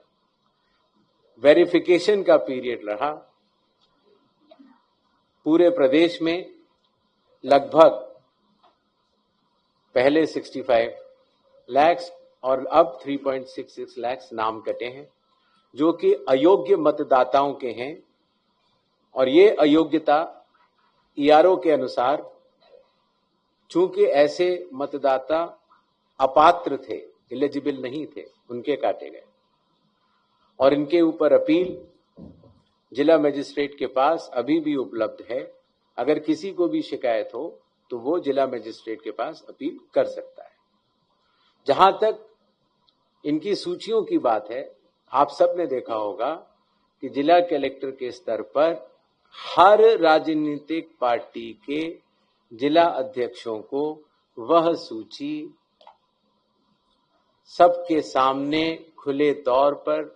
[SPEAKER 1] वेरिफिकेशन का पीरियड रहा। पूरे प्रदेश में लगभग पहले 65 लाख और अब 3.66 लाख नाम कटे हैं जो कि अयोग्य मतदाताओं के हैं और ये अयोग्यता ईआरओ के अनुसार चूंकि ऐसे मतदाता अपात्र थे, एलिजिबल नहीं थे, उनके काटे गए और इनके ऊपर अपील जिला मजिस्ट्रेट के पास अभी भी उपलब्ध है। अगर किसी को भी शिकायत हो तो वो जिला मजिस्ट्रेट के पास अपील कर सकता है। जहां तक इनकी सूचियों की बात है, आप सब ने देखा होगा कि जिला कलेक्टर के स्तर पर हर राजनीतिक पार्टी के जिला अध्यक्षों को वह सूची सबके सामने खुले तौर पर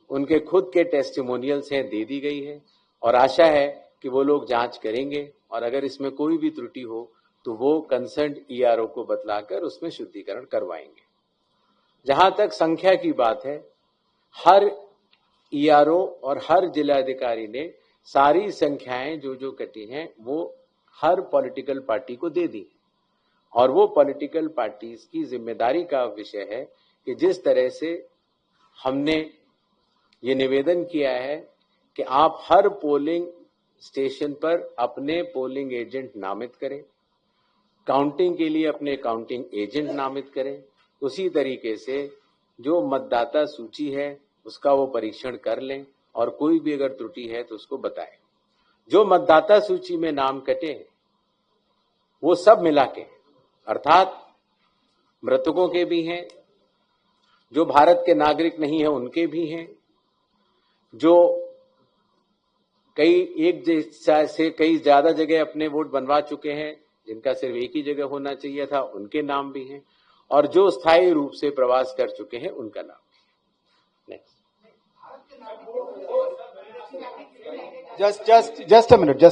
[SPEAKER 1] उनके खुद के टेस्टिमोनियल से दे दी गई है और आशा है कि वो लोग जांच करेंगे और अगर इसमें कोई भी त्रुटि हो तो वो कंसर्न्ड ईआरओ को बतलाकर उसमें शुद्धिकरण करवाएंगे। जहां तक संख्या की बात है, हर ईआरओ और हर जिलाधिकारी ने सारी संख्याएं जो कटी हैं वो हर पॉलिटिकल पार्टी को दे दी और वो पॉलिटिकल पार्टीज की जिम्मेदारी का विषय है कि जिस तरह से हमने ये निवेदन किया है कि आप हर पोलिंग स्टेशन पर अपने पोलिंग एजेंट नामित करें, काउंटिंग के लिए अपने काउंटिंग एजेंट नामित करें, उसी तरीके से जो मतदाता सूची है उसका वो परीक्षण कर लें और कोई भी अगर त्रुटि है तो उसको बताएं। जो मतदाता सूची में नाम कटे वो सब मिला के अर्थात मृतकों के भी हैं, जो भारत के नागरिक नहीं है उनके भी हैं, जो एक से कई ज्यादा जगह अपने वोट बनवा चुके हैं जिनका सिर्फ एक ही जगह होना चाहिए था उनके नाम भी हैं और जो स्थायी रूप से प्रवास कर चुके हैं उनका नाम भी।
[SPEAKER 2] जस्ट अ मिनट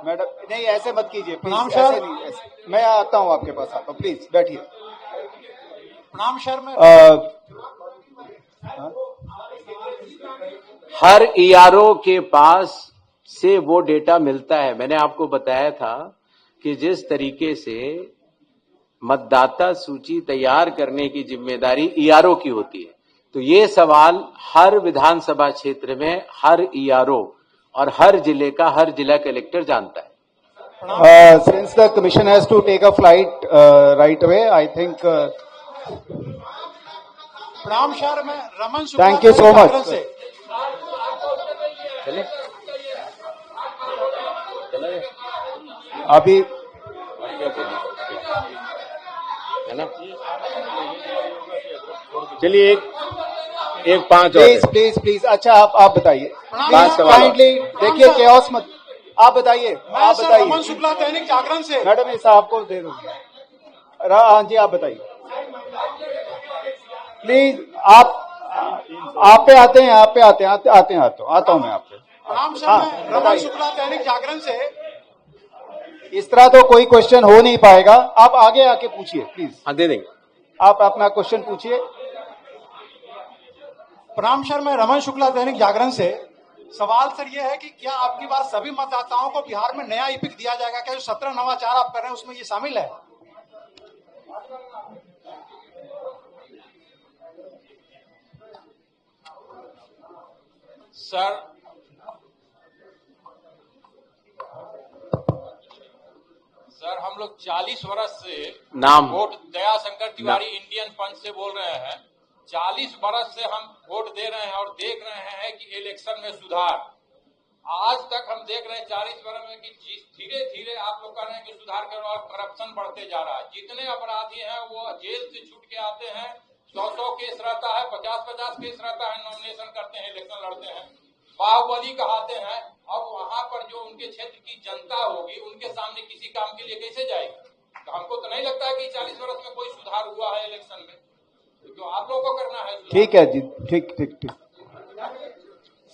[SPEAKER 2] मैडम, नहीं ऐसे मत कीजिए प्लीज, ऐसे नहीं, ऐसे मैं आता हूं आपके पास, आता हूं, प्लीज बैठिए।
[SPEAKER 8] प्रणाम सर। मैं
[SPEAKER 1] हर ईआरओ के पास से वो डेटा मिलता है। मैंने आपको बताया था कि जिस तरीके से मतदाता सूची तैयार करने की जिम्मेदारी ईआरओ की होती है, तो ये सवाल हर विधानसभा क्षेत्र में हर ईआरओ और हर जिले का हर जिला कलेक्टर जानता है।
[SPEAKER 2] Since the commission has to take a flight right away, I think.
[SPEAKER 8] प्रणाम सर, मैं Raman Shukla.
[SPEAKER 2] Thank you so much. अभी
[SPEAKER 1] है ना, चलिए एक 5 और
[SPEAKER 2] प्लीज अच्छा आप बताइए, काइंडली देखिए केओस मत, आप बताइए, आप बताइए।
[SPEAKER 8] रमन शुक्ला, दैनिक जागरण से।
[SPEAKER 2] मैडम ये साहब को दे दो। हाँ जी आप बताइए प्लीज। आप पे आते हैं, आता हूं मैं आप पे।
[SPEAKER 8] प्रणाम सर, मैं रमन शुक्ला, दैनिक जागरण से।
[SPEAKER 2] इस तरह तो कोई क्वेश्चन हो नहीं पाएगा, आप आगे आके पूछिए प्लीज।
[SPEAKER 1] हाँ दे देंगे,
[SPEAKER 2] आप अपना क्वेश्चन पूछिए।
[SPEAKER 8] प्रणाम सर, मैं रमन शुक्ला, दैनिक जागरण से। सवाल सर ये है कि क्या आपकी बात सभी मतदाताओं को बिहार में नया ईपिक दिया जाएगा? क्या जो 17 नवाचार आप कर रहे हैं उसमें ये शामिल है?
[SPEAKER 9] सर हम लोग 40 वर्ष से
[SPEAKER 1] नाम
[SPEAKER 9] वोट दया शंकर तिवारी इंडियन पंच से बोल रहे हैं। 40 वर्ष से हम वोट दे रहे हैं और देख रहे हैं कि इलेक्शन में सुधार। आज तक हम देख रहे हैं 40 वर्ष में कि धीरे धीरे आप लोग कह रहे हैं कि सुधार कर और करप्शन बढ़ते जा रहा है। जितने अपराधी हैं वो जेल से छूट के आते हैं, 100 केस रहता है, 50 केस रहता है, नॉमिनेशन करते हैं, इलेक्शन लड़ते हैं, बाहुबली कहते हैं। और वहां पर जो उनके क्षेत्र की जनता होगी उनके सामने किसी काम के लिए कैसे जाएगी? तो हमको तो नहीं लगता है कि 40 वर्ष में कोई सुधार हुआ है इलेक्शन में। तो आप लोगों को करना है।
[SPEAKER 2] ठीक है जी, ठीक।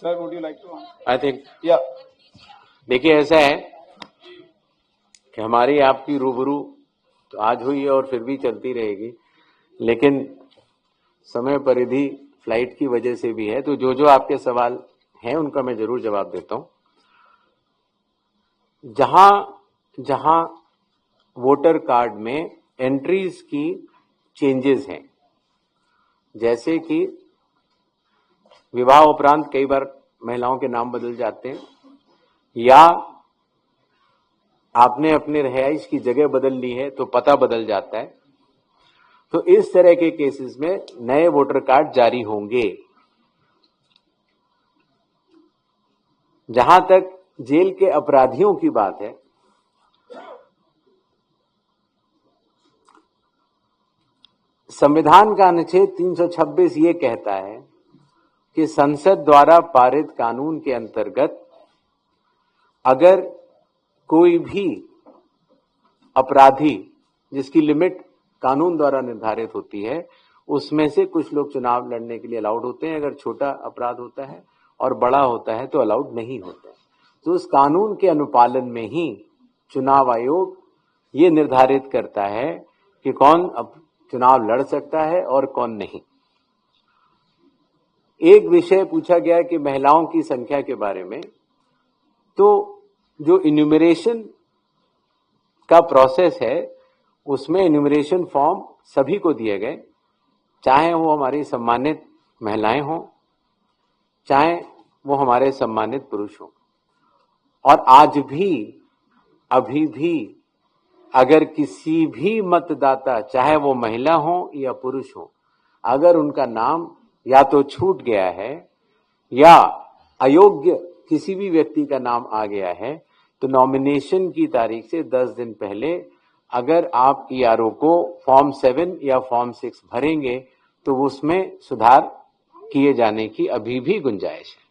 [SPEAKER 2] Sir, would you like to answer?
[SPEAKER 1] I think,
[SPEAKER 2] Yeah.
[SPEAKER 1] देखिए ऐसा है कि हमारी आपकी रूबरू तो आज हुई है और फिर भी चलती रहेगी, लेकिन समय परिधि फ्लाइट की वजह से भी है, तो जो आपके सवाल हैं उनका मैं जरूर जवाब देता हूं। जहां वोटर कार्ड में एंट्रीज की चेंजेस हैं, जैसे कि विवाह उपरांत कई बार महिलाओं के नाम बदल जाते हैं, या आपने अपने रिहाइश की जगह बदल ली है तो पता बदल जाता है, तो इस तरह के केसेस में नए वोटर कार्ड जारी होंगे। जहां तक जेल के अपराधियों की बात है, संविधान का अनुच्छेद 326 ये कहता है कि संसद द्वारा पारित कानून के अंतर्गत अगर कोई भी अपराधी जिसकी लिमिट कानून द्वारा निर्धारित होती है, उसमें से कुछ लोग चुनाव लड़ने के लिए अलाउड होते हैं। अगर छोटा अपराध होता है और बड़ा होता है तो अलाउड नहीं होता है। तो उस कानून के अनुपालन में ही चुनाव आयोग ये निर्धारित करता है कि कौन अब चुनाव लड़ सकता है और कौन नहीं। एक विषय पूछा गया कि महिलाओं की संख्या के बारे में, तो जो इन्यूमरेशन का प्रोसेस है उसमें इन्यूमरेशन फॉर्म सभी को दिए गए, चाहे वो हमारी सम्मानित महिलाएं हों, चाहे वो हमारे सम्मानित पुरुष हों। और आज भी अभी भी अगर किसी भी मतदाता, चाहे वो महिला हो या पुरुष हो, अगर उनका नाम या तो छूट गया है या अयोग्य किसी भी व्यक्ति का नाम आ गया है, तो नॉमिनेशन की तारीख से 10 दिन पहले अगर आप ईआरओ को फॉर्म 7 या फॉर्म 6 भरेंगे तो उसमें सुधार किए जाने की अभी भी गुंजाइश है।